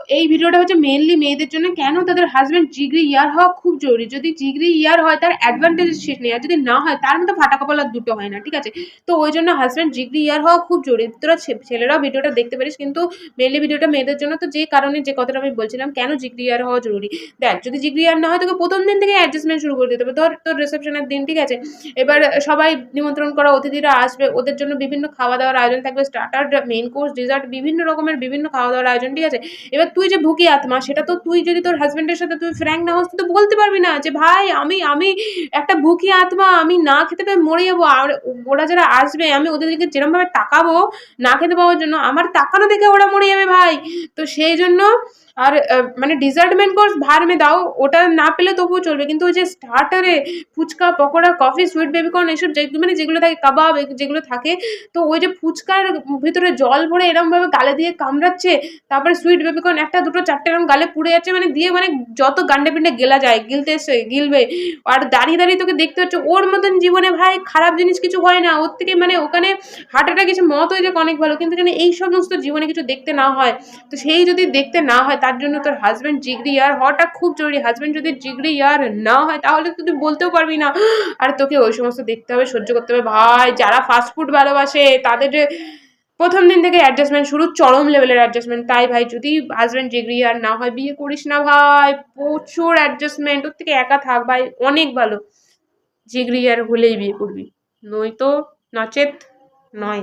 এই ভিডিওটা হচ্ছে মেইনলি মেয়েদের জন্য, কেন তাদের হাজব্যান্ড জিগরি ইয়ার হওয়া খুব জরুরি। যদি জিগরি ইয়ার হয় তার অ্যাডভান্টেজ শেষ নেই, আর যদি না হয় তার মতো ফাটা কপাল আর দুটো হয় না, ঠিক আছে। তো ওই জন্য হাজব্যান্ড জিগরি ইয়ার হওয়া খুব জরুরি। তোরা ছেলেরাও ভিডিওটা দেখতে পারিস, কিন্তু মেইনলি ভিডিওটা মেয়েদের জন্য। তো যে কারণে যে কথাটা আমি বলছিলাম কেন জিগরি ইয়ার হওয়া জরুরি, দেখ যদি জিগরি ইয়ার না হয় তোকে প্রথম দিন থেকে অ্যাডজাস্টমেন্ট শুরু করে দিতে হবে। ধর তোর রিসেপশনের দিন, ঠিক আছে, এবার সবাই নিমন্ত্রণ করা অতিথিরা আসবে, ওদের জন্য বিভিন্ন খাওয়া দাওয়ার আয়োজন থাকবে, স্টার্টার, মেইন কোর্স, ডেজার্ট, বিভিন্ন রকমের বিভিন্ন খাওয়া দাওয়ার আয়োজন, ঠিক আছে। এবার তুই যে ভুকি আত্মা, সেটা তো তুই যদি তোর হাজবেন্ডের সাথে তুই ফ্র্যাঙ্ক না হস, তুই তো বলতে পারবি না যে ভাই আমি আমি একটা ভুকি আত্মা, আমি না খেতে পেয়ে মরে যাবো। আর ওরা যারা আসবে আমি ওদের দিকে যেরকম ভাবে তাকাবো না খেতে পাওয়ার জন্য, আমার তাকানো দেখে ওরা মরে যাবে ভাই। তো সেই জন্য আর মানে ডিজার্ট মেন কোর্স ভার মে দাও, ওটা না পেলে তবুও চলবে, কিন্তু ওই যে স্টার্টারে phuchka, pakora, coffee, sweet baby corn, এসব মানে যেগুলো থাকে, কাবাব যেগুলো থাকে, তো ওই যে ফুচকার ভিতরে জল ভরে এরকম ভাবে গালে দিয়ে কামড়াচ্ছে, তারপরে সুইট বেবিকর্ন একটা দুটো চারটে এরকম গালে পুড়ে যাচ্ছে, মানে দিয়ে মানে যত গান্ডে পিন্ডে গেলা যায় গিলতে এসে গিলবে, আর দাঁড়িয়ে দাঁড়িয়ে তোকে দেখতে হচ্ছে। ওর মতন জীবনে ভাই খারাপ জিনিস কিছু হয় না, ওর থেকে মানে ওখানে হার্ট অ্যাটাক কিছু মত হয়ে যাক অনেক ভালো, কিন্তু যেন এই সমস্ত জীবনে কিছু দেখতে না হয়। তো সেই যদি দেখতে না হয় তার জন্য তোর হাজব্যান্ড জিগরি ইয়ার হওয়াটা খুব জরুরি। হাজব্যান্ড যদি জিগরি ইয়ার না হয় তাহলে তো তুই বলতেও পারবি না, আর তোকে ওই সমস্ত দেখতে হবে, সহ্য করতে হবে। ভাই যারা ফাস্টফুড ভালোবাসে তাদের প্রথম দিন থেকে অ্যাডজাস্টমেন্ট শুরু, চরম লেভেলের অ্যাডজাস্টমেন্ট। তাই ভাই যদি হাজব্যান্ড জিগরি আর না হয় বিয়ে করিস না ভাই, প্রচুর অ্যাডজাস্টমেন্ট, ওর থেকে একা থাক ভাই, অনেক ভালো। জিগরি আর হলেই বিয়ে করবি, নয়তো নচেত নয়।